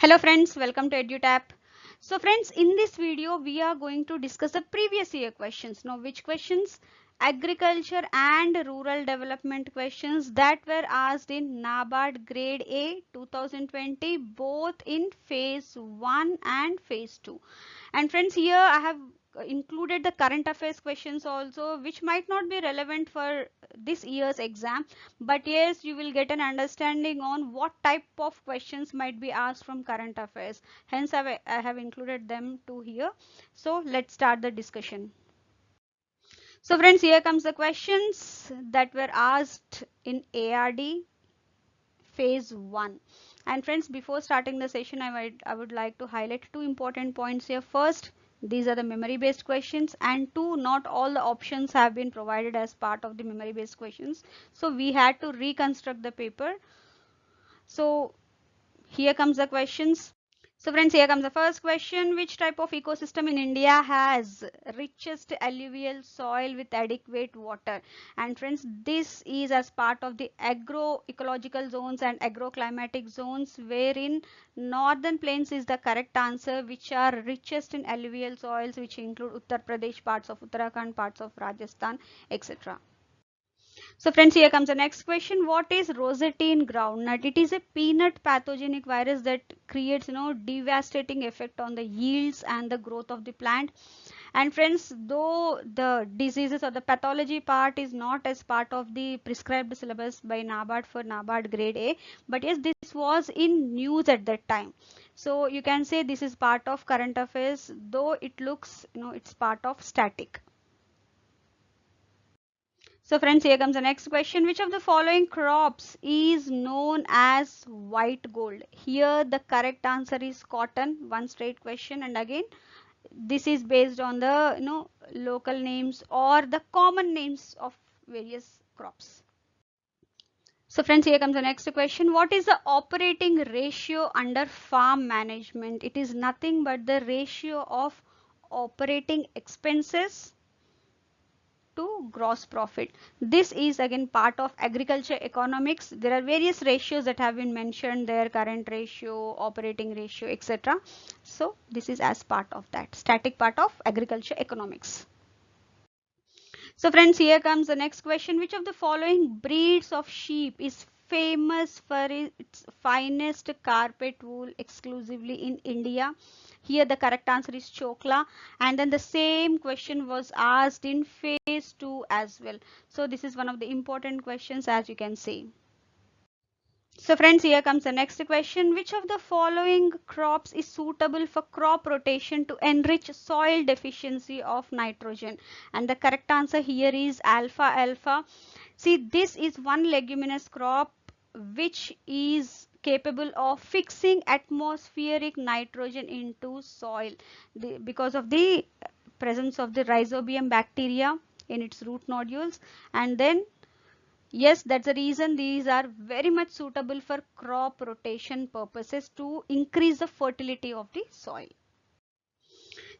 Hello friends, welcome to EduTap. So friends, in this video we are going to discuss the previous year questions. Now which questions? Agriculture and rural development questions that were asked in NABARD Grade A 2020, both in phase 1 and phase 2. And friends, here I have included the current affairs questions also, which might not be relevant for this year's exam, but yes, you will get an understanding on what type of questions might be asked from current affairs. Hence I have included them too here. So let's start the discussion. So friends, here comes the questions that were asked in ARD phase 1. And friends, before starting the session, I would like to highlight two important points here. First, these are the memory based questions, and two, not all the options have been provided as part of the memory based questions, so we had to reconstruct the paper. So here comes the questions. So friends, here comes the first question. Which type of ecosystem in India has richest alluvial soil with adequate water? And friends, this is as part of the agroecological zones and agroclimatic zones, wherein northern plains is the correct answer, which are richest in alluvial soils, which include Uttar Pradesh, parts of Uttarakhand, parts of Rajasthan, etc. So friends, here comes the next question. What is Rosetine groundnut? It is a peanut pathogenic virus that creates, devastating effect on the yields and the growth of the plant. And friends, though the diseases or the pathology part is not as part of the prescribed syllabus by NABARD for NABARD Grade A, but yes, this was in news at that time. So you can say this is part of current affairs, though it looks, it's part of static. So friends, here comes the next question. Which of the following crops is known as white gold? Here the correct answer is cotton. One straight question, and again this is based on the local names or the common names of various crops. So friends, here comes the next question. What is the operating ratio under farm management? It is nothing but the ratio of operating expenses to gross profit. This is again part of agriculture economics. There are various ratios that have been mentioned there: current ratio, operating ratio, etc. So this is as part of that static part of agriculture economics. So friends, here comes the next question. Which of the following breeds of sheep is famous for its finest carpet wool exclusively in India? Here the correct answer is Chokla, and then the same question was asked in phase 2 as well. So this is one of the important questions, as you can see. So friends, here comes the next question. Which of the following crops is suitable for crop rotation to enrich soil deficiency of nitrogen? And the correct answer here is alfalfa. See, this is one leguminous crop which is capable of fixing atmospheric nitrogen into soil because of the presence of the rhizobium bacteria in its root nodules. And then yes, that's the reason these are very much suitable for crop rotation purposes to increase the fertility of the soil.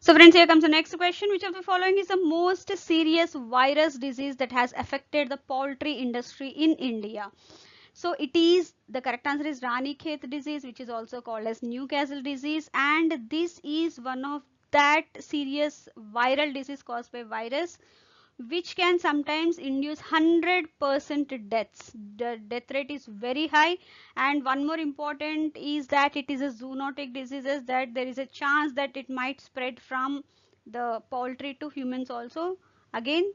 So friends, here comes the next question. Which of the following is the most serious virus disease that has affected the poultry industry in India? So it is, the correct answer is Ranikhet disease, which is also called as Newcastle disease, and this is one of that serious viral disease caused by virus which can sometimes induce 100% deaths. The death rate is very high, and one more important is that it is a zoonotic disease, that there is a chance that it might spread from the poultry to humans also. Again,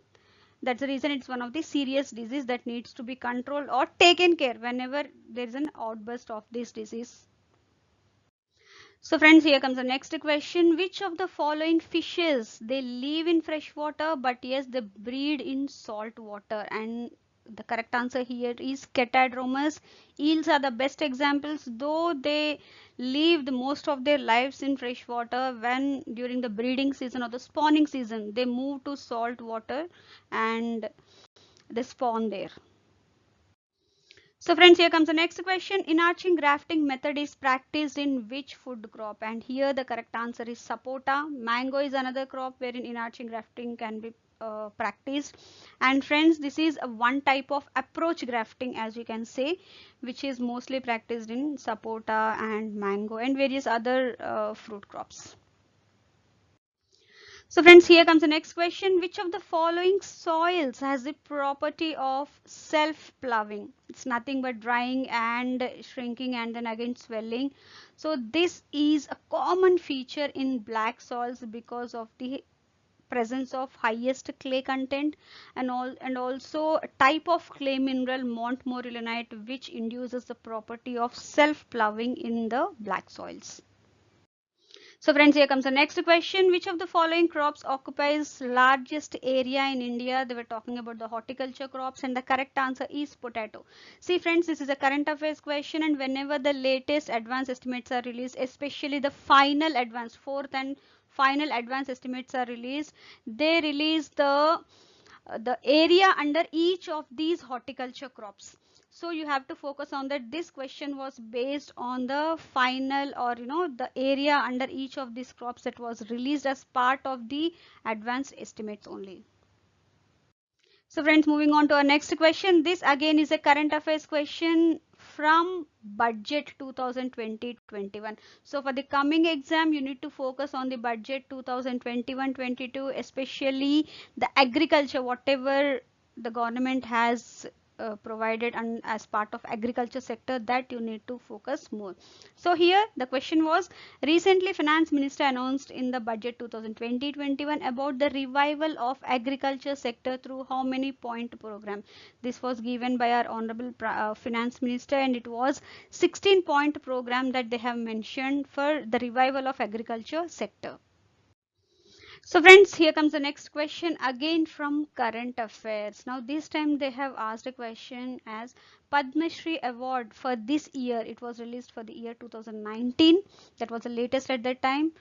that's the reason it's one of the serious disease that needs to be controlled or taken care whenever there is an outburst of this disease. So friends, here comes the next question. Which of the following fishes, they live in fresh water but yes, they breed in salt water? And the correct answer here is Catadromus. Eels are the best examples, though they lived most of their lives in fresh water. When during the breeding season or the spawning season, they move to salt water and they spawn there. So friends, here comes the next question. Enarching grafting method is practiced in which food crop? And here the correct answer is sapota. Mango is another crop wherein enarching grafting can be practiced. And friends, this is one type of approach grafting, as you can say, which is mostly practiced in sapota and mango and various other fruit crops. So friends, here comes the next question. Which of the following soils has the property of self-ploughing? It's nothing but drying and shrinking and then again swelling. So this is a common feature in black soils because of the presence of highest clay content and also a type of clay mineral montmorillonite, which induces the property of self-ploughing in the black soils. So friends, here comes the next question. Which of the following crops occupies largest area in India? They were talking about the horticulture crops and the correct answer is potato. See friends, this is a current affairs question, and whenever the latest advance estimates are released, especially the final advance, fourth and final advance estimates are released, they release the area under each of these horticulture crops. So you have to focus on that. This question was based on the final, or the area under each of these crops that was released as part of the advanced estimates only. So friends, moving on to our next question. This again is a current affairs question from budget 2020-21. So for the coming exam, you need to focus on the budget 2021-22, especially the agriculture, whatever the government has provided and as part of agriculture sector, that you need to focus more. So here the question was, recently finance minister announced in the budget 2020-21 about the revival of agriculture sector through how many point program. This was given by our honorable finance minister, and it was 16-point program that they have mentioned for the revival of agriculture sector. So friends, here comes the next question again from current affairs. Now this time they have asked a question as Padma Shri award for this year. It was released for the year 2019. That was the latest at that time.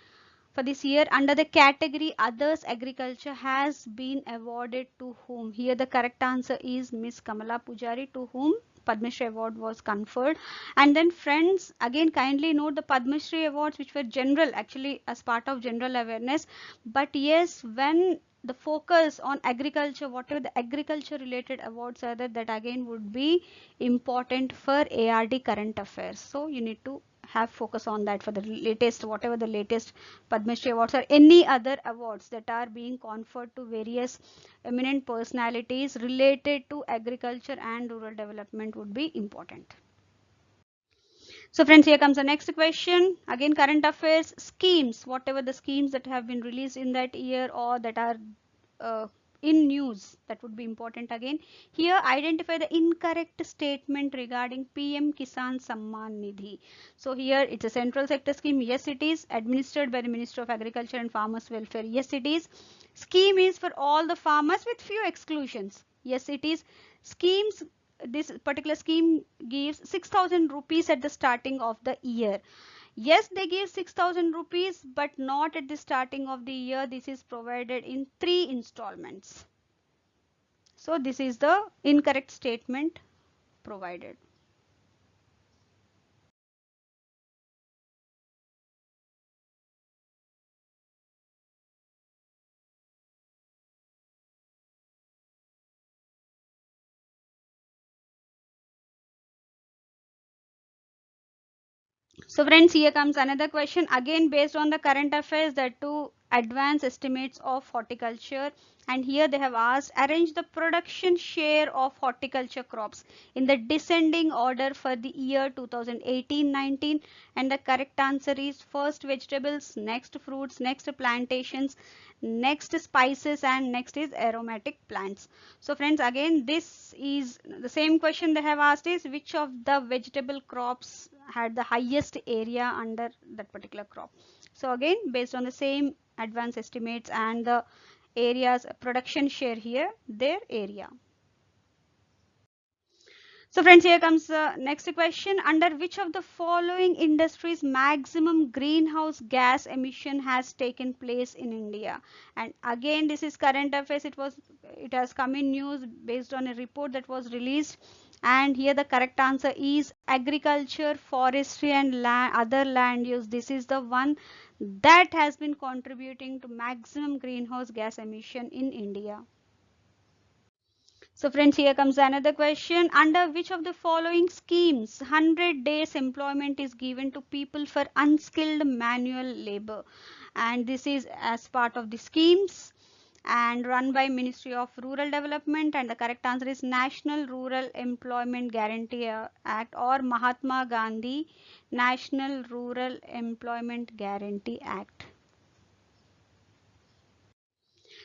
For this year, under the category others agriculture, has been awarded to whom? Here the correct answer is Miss Kamala Pujari, to whom Padma Shri award was conferred. And then friends, again kindly note the Padma Shri awards which were general, actually as part of general awareness. But yes, when the focus on agriculture, whatever the agriculture related awards are there, that again would be important for ARD current affairs. So you need to have focus on that for the latest, whatever the latest Padma Shri awards or any other awards that are being conferred to various eminent personalities related to agriculture and rural development would be important. So friends, here comes the next question. Again, current affairs schemes, whatever the schemes that have been released in that year or that are uh, in news, that would be important again. Here, identify the incorrect statement regarding PM Kisan Samman Nidhi. So here it's a central sector scheme. Yes, it is administered by the Minister of Agriculture and Farmers Welfare. Yes, it is. Scheme is for all the farmers with few exclusions. Yes, it is. Schemes, this particular scheme gives 6,000 rupees at the starting of the year. Yes, they give 6,000 rupees, but not at the starting of the year. This is provided in 3 installments. So this is the incorrect statement provided. So friends, here comes another question again based on the current affairs, that to advance estimates of horticulture, and here they have asked arrange the production share of horticulture crops in the descending order for the year 2018-19, and the correct answer is first vegetables, next fruits, next plantations, next spices, and next is aromatic plants. So friends, again this is the same question they have asked is which of the vegetable crops had the highest area under that particular crop. So again based on the same advanced estimates and the areas production share, here their area. So friends, here comes the next question. Under which of the following industries maximum greenhouse gas emission has taken place in India? And again this is current affairs. It has come in news based on a report that was released, and here the correct answer is agriculture, forestry and other land use. This is the one that has been contributing to maximum greenhouse gas emission in India. So friends, here comes another question. Under which of the following schemes 100 days employment is given to people for unskilled manual labor? And this is as part of the schemes and run by Ministry of Rural Development, and the correct answer is National Rural Employment Guarantee Act or Mahatma Gandhi National Rural Employment Guarantee Act.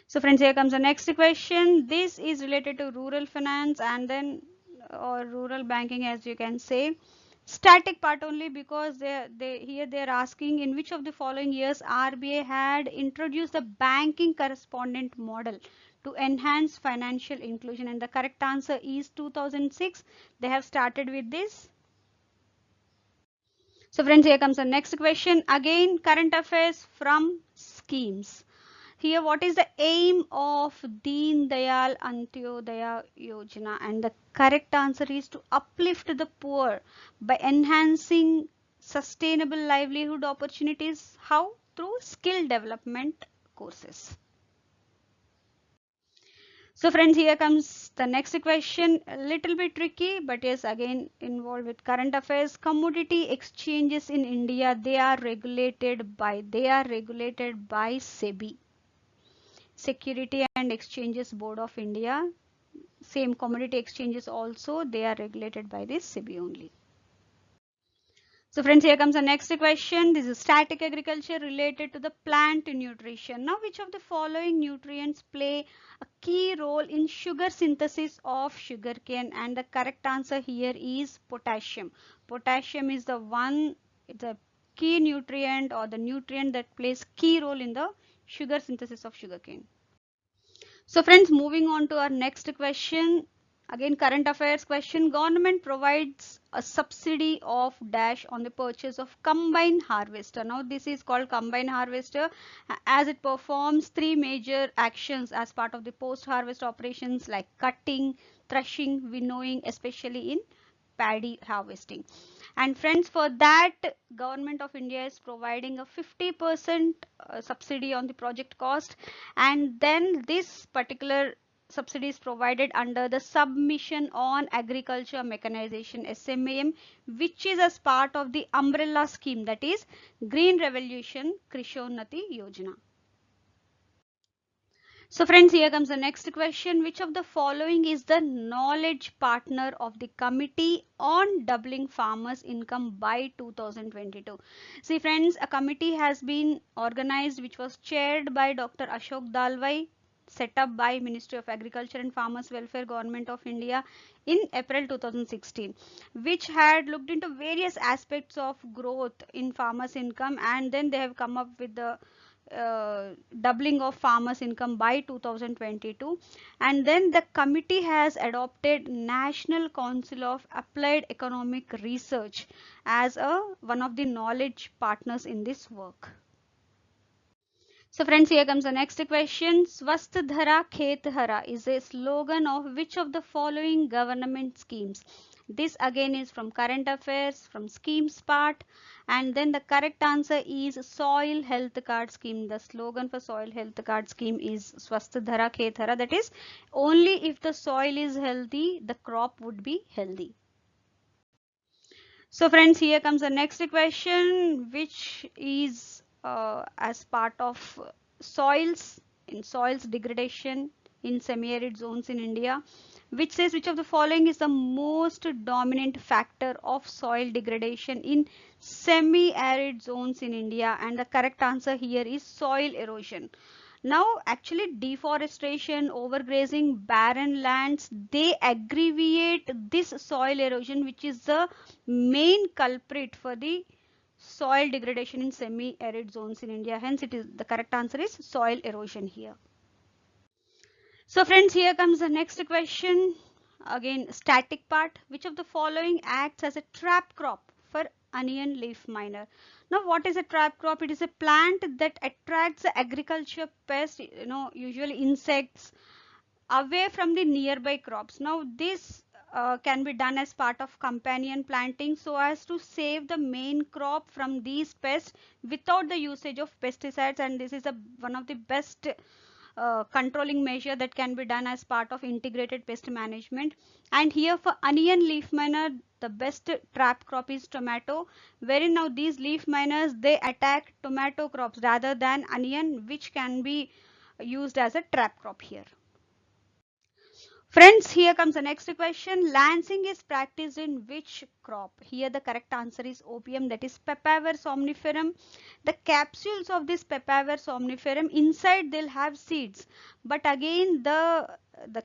So friends, here comes the next question. This is related to rural finance and then or rural banking, as you can say. Static part only, because they're asking in which of the following years RBI had introduced the banking correspondent model to enhance financial inclusion, and the correct answer is 2006. They have started with this. So friends, here comes the next question. Again, current affairs from schemes. Here, what is the aim of Deen Dayal Antyodaya Yojana? And the correct answer is to uplift the poor by enhancing sustainable livelihood opportunities. How? Through skill development courses. So friends, here comes the next question. A little bit tricky, but yes, again involved with current affairs. Commodity exchanges in India, they are regulated by SEBI. Security and Exchanges Board of India. Same commodity exchanges also, they are regulated by this SEBI only. So friends, here comes the next question. This is static agriculture related to the plant nutrition. Now, which of the following nutrients play a key role in sugar synthesis of sugarcane? And the correct answer here is potassium. Potassium is the one, it's a key nutrient or the nutrient that plays key role in the sugar synthesis of sugarcane. So friends, moving on to our next question. Again, current affairs question. Government provides a subsidy of dash on the purchase of combine harvester. Now this is called combine harvester as it performs three major actions as part of the post harvest operations like cutting, threshing, winnowing, especially in paddy harvesting. And friends, for that government of India is providing a 50% subsidy on the project cost, and then this particular subsidy is provided under the Submission on Agriculture Mechanization SMAM, which is as part of the umbrella scheme, that is Green Revolution Krishonati Yojana. So friends, here comes the next question. Which of the following is the knowledge partner of the Committee on Doubling Farmers' Income by 2022? See friends, a committee has been organized which was chaired by Dr. Ashok Dalwai, set up by Ministry of Agriculture and Farmers Welfare, Government of India in April 2016, which had looked into various aspects of growth in farmers' income, and then they have come up with the doubling of farmers income by 2022, and then the committee has adopted National Council of Applied Economic Research as one of the knowledge partners in this work. So friends, here comes the next question. Swasth Dhara Khet Hara is a slogan of which of the following government schemes? This again is from current affairs, from schemes part, and then the correct answer is Soil Health Card Scheme. The slogan for Soil Health Card Scheme is Swasth Dhara Khet Hara, that is only if the soil is healthy, the crop would be healthy. So friends, here comes the next question, which is as part of soils degradation in semi-arid zones in India, which says which of the following is the most dominant factor of soil degradation in semi-arid zones in India, and the correct answer here is soil erosion. Now actually deforestation, overgrazing, barren lands, they aggravate this soil erosion, which is the main culprit for the soil degradation in semi-arid zones in India. Hence it is the correct answer is soil erosion here. So friends, here comes the next question. Again, static part. Which of the following acts as a trap crop for onion leaf miner? Now, what is a trap crop? It is a plant that attracts the agriculture pest, usually insects, away from the nearby crops. Now, this can be done as part of companion planting so as to save the main crop from these pests without the usage of pesticides, and this is one of the best controlling measure that can be done as part of integrated pest management. And here for onion leaf miner, the best trap crop is tomato, wherein now these leaf miners, they attack tomato crops rather than onion, which can be used as a trap crop here. Friends, here comes the next question. Lancing is practiced in which crop? Here the correct answer is opium, that is Papaver somniferum. The capsules of this Papaver somniferum, inside they'll have seeds, but again the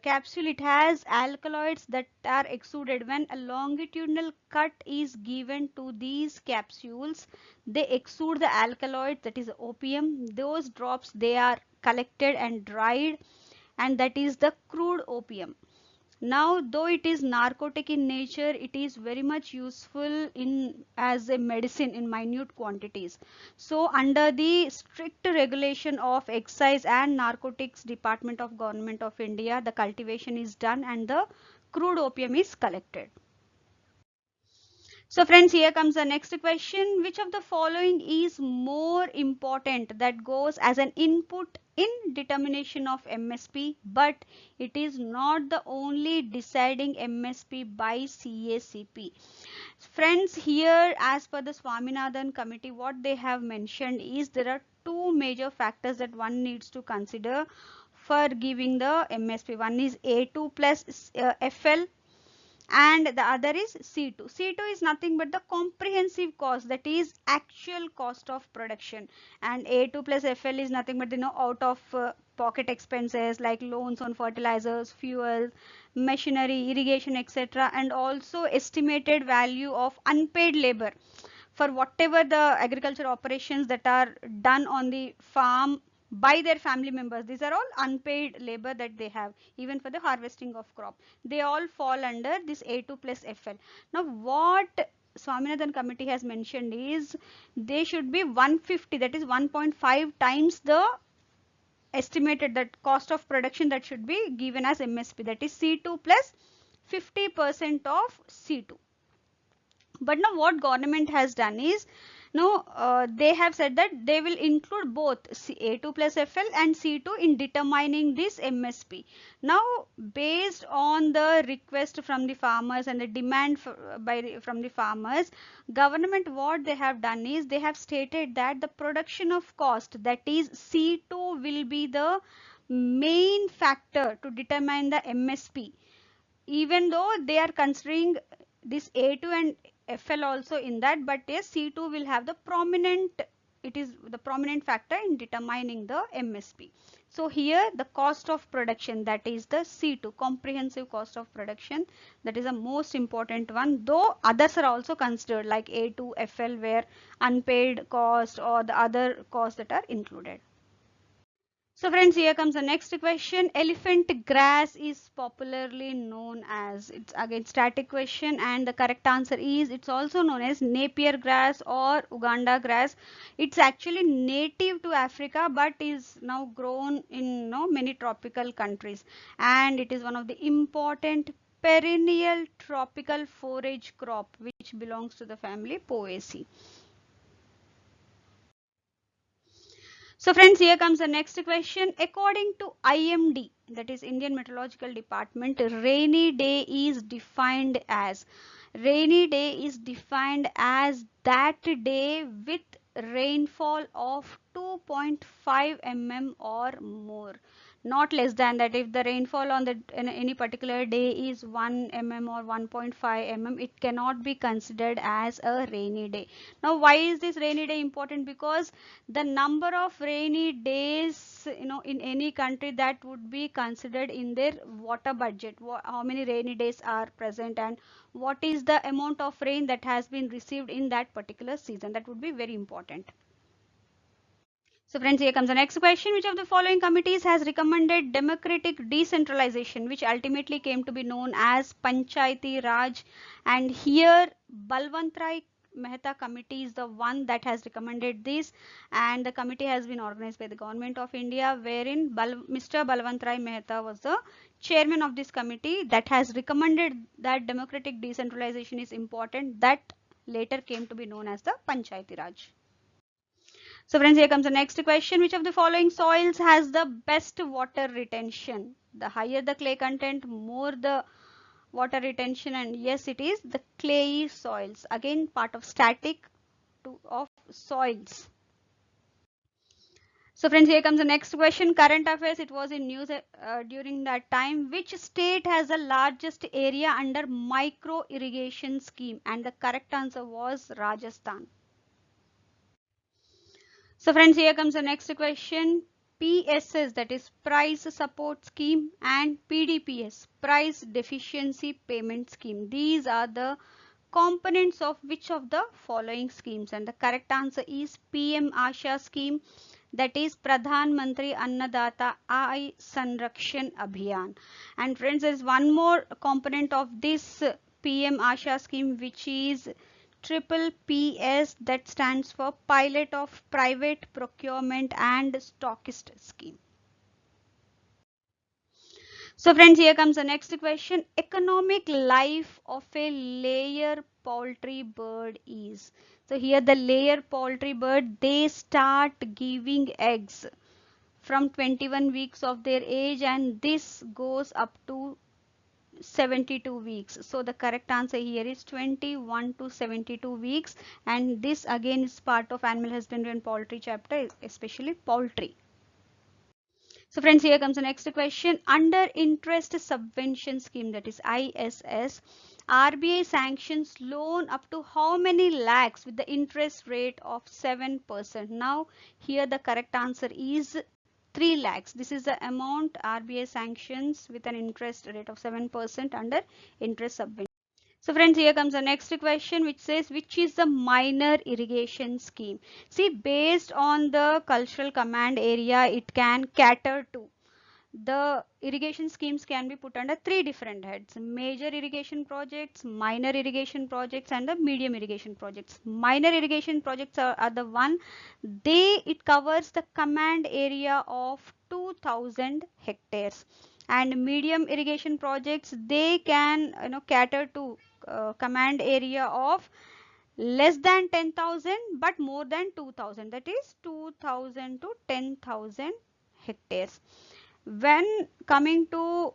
capsule, it has alkaloids that are exuded. When a longitudinal cut is given to these capsules, they exude the alkaloid, that is opium. Those drops, they are collected and dried, and that is the crude opium. Now, though it is narcotic in nature, it is very much useful in as a medicine in minute quantities. So under the strict regulation of Excise and Narcotics Department of Government of India, the cultivation is done and the crude opium is collected. So friends, here comes the next question. Which of the following is more important, that goes as an input in determination of MSP, but it is not the only deciding MSP by CACP? Friends, here as per the Swaminathan committee, what they have mentioned is there are two major factors that one needs to consider for giving the MSP. One is A2 plus FL, and the other is C2. C2 is nothing but the comprehensive cost, that is actual cost of production, and A2 plus FL is nothing but out of pocket expenses like loans on fertilizers, fuel, machinery, irrigation, etc., and also estimated value of unpaid labor for whatever the agriculture operations that are done on the farm by their family members. These are all unpaid labor that they have, even for the harvesting of crop. They all fall under this A2 plus FL. Now what Swaminathan committee has mentioned is they should be 150, that is 1.5 times the estimated that cost of production that should be given as MSP, that is C2 plus 50% of C2. But now what government has done is, they have said that they will include both A2 plus FL and C2 in determining this MSP. Now based on the request from the farmers and the demand from the farmers, government, what they have done is they have stated that the production of cost, that is C2, will be the main factor to determine the MSP, even though they are considering this A2 and FL also in that, but yes, C2 will have the prominent, it is the prominent factor in determining the MSP. So here the cost of production, that is the C2, comprehensive cost of production, that is the most important one, though others are also considered like A2, FL, where unpaid cost or the other costs that are included. So friends, here comes the next question. Elephant grass is popularly known as, it's again static question, and the correct answer is it's also known as Napier grass or Uganda grass. It's actually native to Africa but is now grown in many tropical countries, and it is one of the important perennial tropical forage crop which belongs to the family Poaceae. So friends, here comes the next question. According to IMD, that is Indian Meteorological Department, rainy day is defined as that day with rainfall of 2.5 mm or more, not less than that. If the rainfall on any particular day is 1 mm or 1.5 mm, it cannot be considered as a rainy day. Now why is this rainy day important? Because the number of rainy days in any country, that would be considered in their water budget, how many rainy days are present and what is the amount of rain that has been received in that particular season. That would be very important. So friends, here comes the next question. Which of the following committees has recommended democratic decentralization, which ultimately came to be known as Panchayati Raj? And here Balwant Rai Mehta committee is the one that has recommended this, and the committee has been organized by the Government of India, wherein Mr. Balwant Rai Mehta was the chairman of this committee that has recommended that democratic decentralization is important, that later came to be known as the Panchayati Raj. So friends, here comes the next question. Which of the following soils has the best water retention? The higher the clay content, more the water retention, and yes, it is the clayey soils. Again, part of static of soils. So friends, here comes the next question. Current affairs, it was in news during that time. Which state has the largest area under micro irrigation scheme? And the correct answer was Rajasthan. So friends, here comes the next question. PSS, that is Price Support Scheme, and PDPS, Price Deficiency Payment Scheme. These are the components of which of the following schemes? And the correct answer is PM Asha scheme, that is Pradhan Mantri Annadata Aay Sanrakshan Abhiyan. And friends, there is one more component of this PM Asha scheme, which is triple PS, that stands for Pilot of Private Procurement and Stockist Scheme. So friends, here comes the next question. Economic life of a layer poultry bird is. So here the layer poultry bird, they start giving eggs from 21 weeks of their age, and this goes up to 72 weeks. So the correct answer here is 21 to 72 weeks, and this again is part of animal husbandry and poultry chapter, especially poultry. So friends, here comes the next question. Under interest subvention scheme, that is ISS, RBI sanctions loan up to how many lakhs with the interest rate of 7%? Now here the correct answer is 3 lakhs. This is the amount RBI sanctions with an interest rate of 7% under interest subvention. So friends, here comes the next question, which says, which is the minor irrigation scheme? See, based on the cultural command area, it can cater to. The irrigation schemes can be put under 3 different heads: major irrigation projects, minor irrigation projects, and the medium irrigation projects. Minor irrigation projects are the one, it covers the command area of 2000 hectares, and medium irrigation projects, they can cater to command area of less than 10,000 but more than 2,000, that is 2,000 to 10,000 hectares. When coming to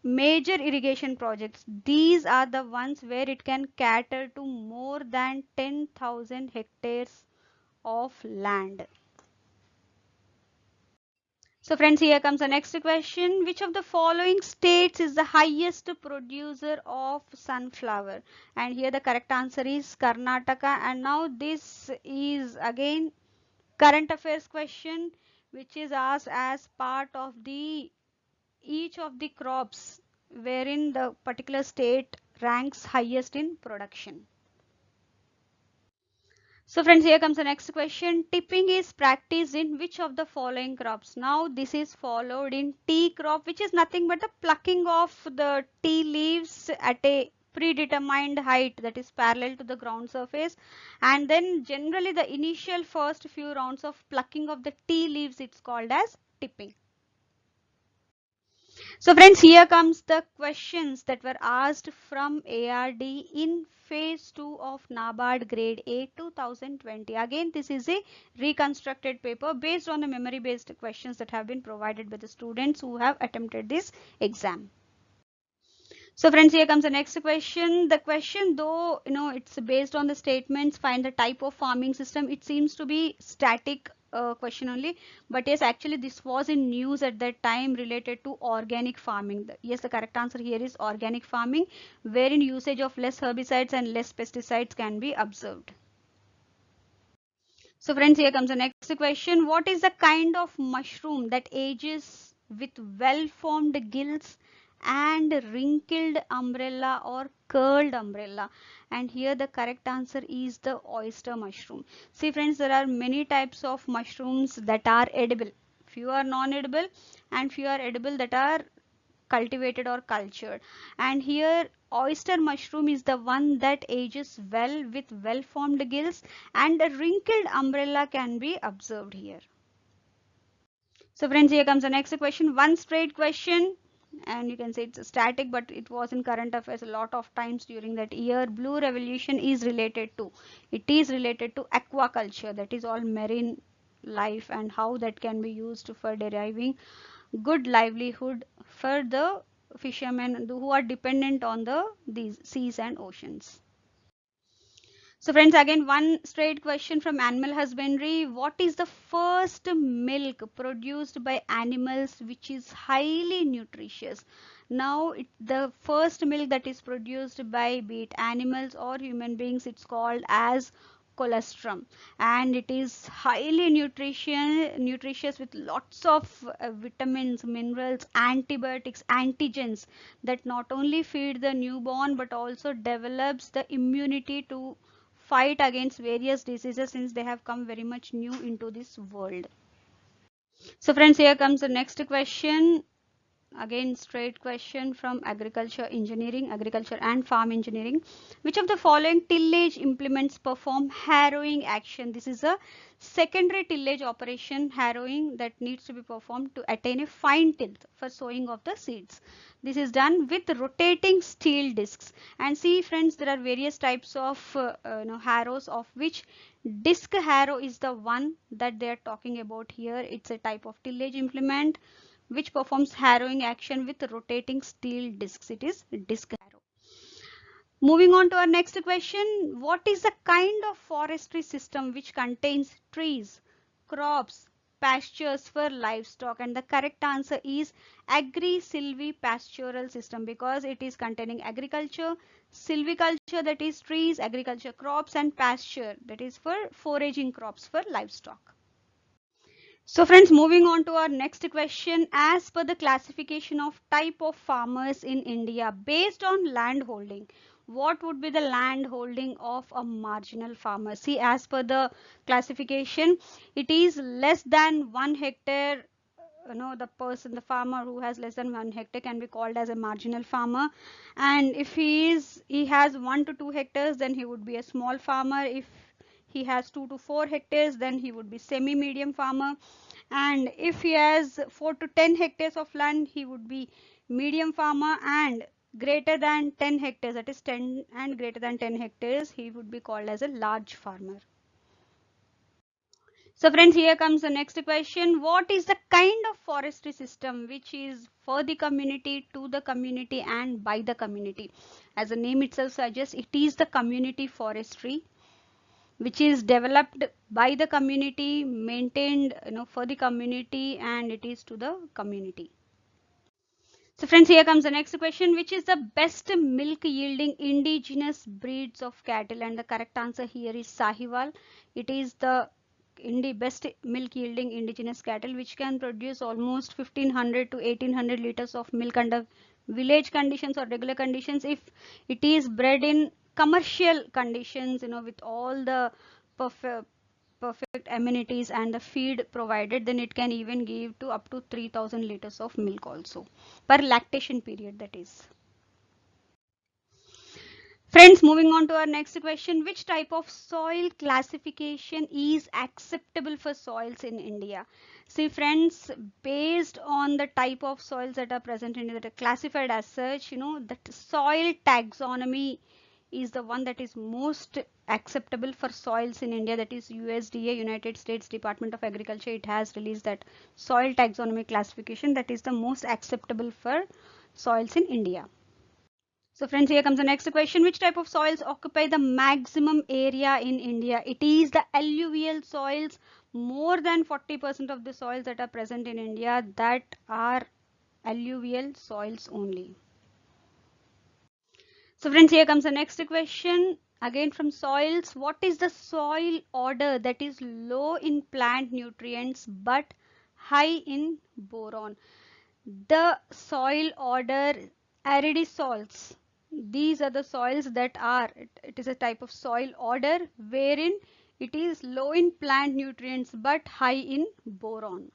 major irrigation projects, these are the ones where it can cater to more than 10,000 hectares of land. So friends, here comes the next question. Which of the following states is the highest producer of sunflower? And here the correct answer is Karnataka. And now this is again current affairs question, which is asked as part of the each of the crops wherein the particular state ranks highest in production. So friends, here comes the next question. Tipping is practiced in which of the following crops? Now this is followed in tea crop, which is nothing but the plucking of the tea leaves at a predetermined height, that is parallel to the ground surface, and then generally the initial first few rounds of plucking of the tea leaves, it's called as tipping. So friends, here comes the questions that were asked from ARD in phase 2 of NABARD Grade A 2020. Again, this is a reconstructed paper based on the memory based questions that have been provided by the students who have attempted this exam. So friends, here comes the next question. The question, though it's based on the statements, find the type of farming system, it seems to be static question only, but yes, actually this was in news at that time related to organic farming. Yes, the correct answer here is organic farming, wherein usage of less herbicides and less pesticides can be observed. So friends, here comes the next question. What is the kind of mushroom that ages with well formed gills and wrinkled umbrella or curled umbrella? And here the correct answer is the oyster mushroom. See friends, there are many types of mushrooms that are edible. Few are non-edible and few are edible, that are cultivated or cultured. And here oyster mushroom is the one that ages well with well formed gills, and a wrinkled umbrella can be observed here. So friends, here comes the next question. One straight question. and you can say it's static, but it was in current affairs a lot of times during that year. Blue revolution is related to, it is related to aquaculture, that is all marine life and how that can be used for deriving good livelihood for the fishermen who are dependent on these seas and oceans. So friends, again one straight question from animal husbandry. What is the first milk produced by animals which is highly nutritious? Now the first milk that is produced by be it animals or human beings, it's called as colostrum, and it is highly nutritious with lots of vitamins, minerals, antibiotics, antigens that not only feed the newborn but also develops the immunity to fight against various diseases, since they have come very much new into this world. So friends, here comes the next question. Again straight question from agriculture and farm engineering. Which of the following tillage implements perform harrowing action? This is a secondary tillage operation, harrowing, that needs to be performed to attain a fine tilth for sowing of the seeds. This is done with rotating steel discs. And see friends, there are various types of harrows, of which disc harrow is the one that they are talking about here. It's a type of tillage implement which performs harrowing action with rotating steel discs. It is disc harrow. Moving on to our next question. What is the kind of forestry system which contains trees, crops, pastures for livestock? And the correct answer is agri-silvi-pastoral system, because it is containing agriculture, silviculture, that is trees, agriculture crops, and pasture, that is for foraging crops for livestock. So friends, moving on to our next question. As per the classification of type of farmers in India based on land holding, what would be the land holding of a marginal farmer? See, as per the classification, it is less than 1 hectare. The farmer who has less than 1 hectare can be called as a marginal farmer. And if he has 1 to 2 hectares, then he would be a small farmer. If he has 2 to 4 hectares, then he would be semi medium farmer. And if he has 4 to 10 hectares of land, he would be medium farmer. And greater than 10 hectares, that is 10 and greater than 10 hectares, he would be called as a large farmer. So friends, here comes the next question. What is the kind of forestry system which is for the community, to the community, and by the community? As the name itself suggests, it is the community forestry, which is developed by the community, maintained for the community, and it is to the community. So friends, here comes the next question. Which is the best milk yielding indigenous breeds of cattle? And the correct answer here is Sahiwal. It is the best milk yielding indigenous cattle which can produce almost 1500 to 1800 liters of milk under village conditions or regular conditions. If it is bred in commercial conditions, with all the perfect amenities and the feed provided, then it can even give to up to 3000 liters of milk also per lactation period, that is. Friends, moving on to our next question. Which type of soil classification is acceptable for soils in India? See friends, based on the type of soils that are present in India that are classified as such, that soil taxonomy is the one that is most acceptable for soils in India. That is USDA, United States Department of Agriculture. It has released that soil taxonomy classification that is the most acceptable for soils in India. So friends, here comes the next question. Which type of soils occupy the maximum area in India? It is the alluvial soils. More than 40% of the soils that are present in India, that are alluvial soils only. So friends, here comes the next question. Again from soils. What is the soil order that is low in plant nutrients but high in boron? The soil order aridisols. These are the soils that are, it is a type of soil order wherein it is low in plant nutrients but high in boron.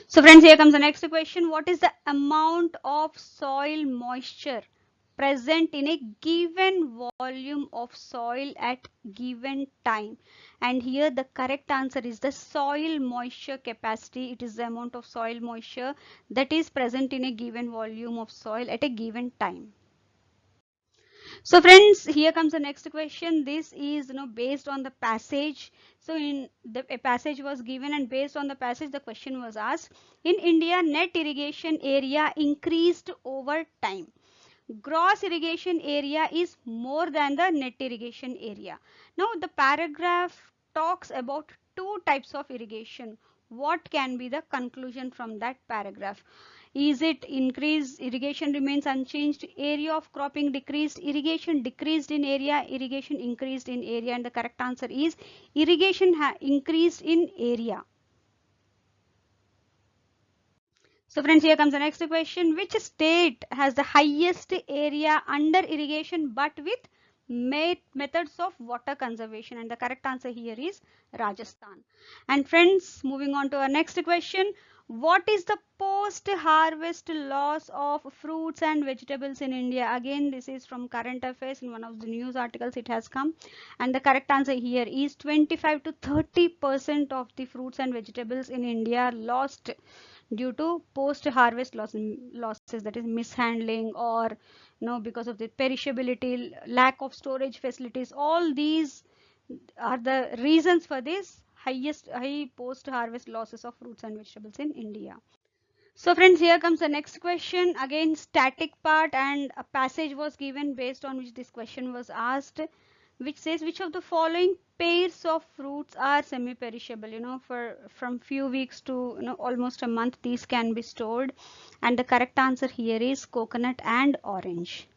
So friends, here comes the next question. What is the amount of soil moisture present in a given volume of soil at given time. And here the correct answer is the soil moisture capacity. It is the amount of soil moisture that is present in a given volume of soil at a given time. So friends, here comes the next question. This is based on the passage. So in a passage was given, and based on the passage the question was asked. In India, net irrigation area increased over time. Gross irrigation area is more than the net irrigation area. Now the paragraph talks about two types of irrigation. What can be the conclusion from that paragraph? Is it increased, irrigation remains unchanged, area of cropping decreased, irrigation decreased in area, irrigation increased in area? And the correct answer is irrigation increased in area. So friends, here comes the next question. Which state has the highest area under irrigation but with methods of water conservation? And the correct answer here is Rajasthan. And friends, moving on to our next question. What is the post-harvest loss of fruits and vegetables in India? Again, this is from current affairs. In one of the news articles it has come. And the correct answer here is 25 to 30% of the fruits and vegetables in India lost due to post-harvest losses, that is mishandling, or because of the perishability, lack of storage facilities. All these are the reasons for this high post-harvest losses of fruits and vegetables in India. So friends, here comes the next question. Again, static part, and a passage was given based on which this question was asked, which says which of the following pairs of fruits are semi-perishable, for from few weeks to almost a month these can be stored. And the correct answer here is coconut and orange.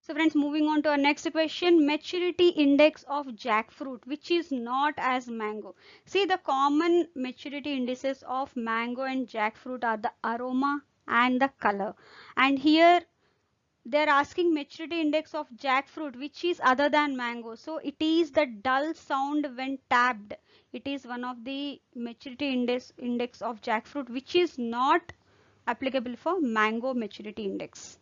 So friends, moving on to our next question. Maturity index of jackfruit, which is not as mango. See, the common maturity indices of mango and jackfruit are the aroma and the color. And here they're asking maturity index of jackfruit, which is other than mango. So it is the dull sound when tapped. It is one of the maturity index of jackfruit, which is not applicable for mango maturity index.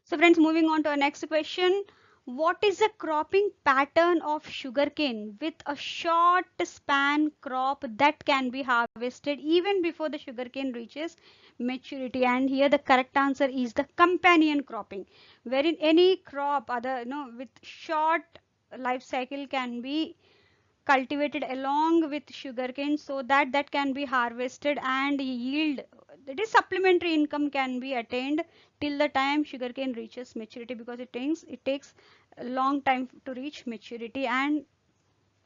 So friends, moving on to our next question. What is the cropping pattern of sugarcane with a short span crop that can be harvested even before the sugarcane reaches maturity? And here the correct answer is the companion cropping, wherein any crop with short life cycle can be cultivated along with sugarcane, so that can be harvested and yield, that is supplementary income can be attained till the time sugarcane reaches maturity, because it takes a long time to reach maturity and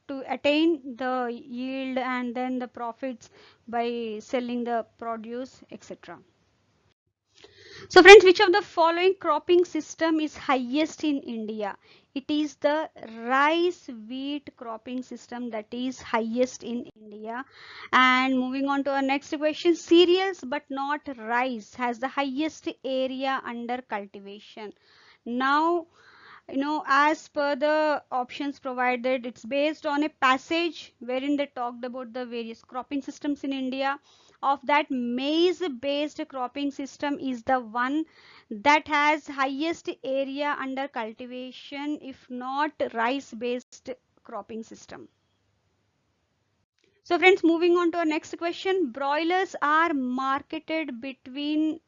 to attain the yield and then the profits by selling the produce, etc. So friends, which of the following cropping system is highest in India? It is the rice wheat cropping system that is highest in India. And moving on to our next question, cereals but not rice has the highest area under cultivation. Now, as per the options provided, it's based on a passage wherein they talked about the various cropping systems in India. Of that, maize based cropping system is the one that has highest area under cultivation, if not rice based cropping system. So friends, moving on to our next question. Broilers are marketed between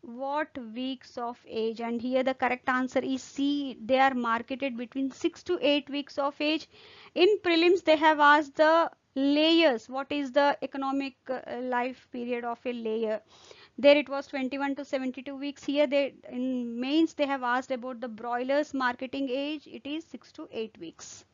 what weeks of age? And here the correct answer is C. They are marketed between 6 to 8 weeks of age. In prelims they have asked the layers. What is the economic life period of a layer? There it was 21 to 72 weeks. Here in mains they have asked about the broilers marketing age. It is 6 to 8 weeks.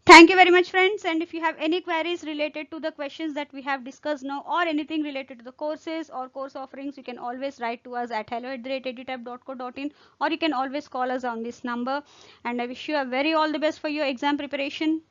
Thank you very much friends, and if you have any queries related to the questions that we have discussed now, or anything related to the courses or course offerings, you can always write to us at hello@edutap.co.in, or you can always call us on this number. And I wish you a very all the best for your exam preparation.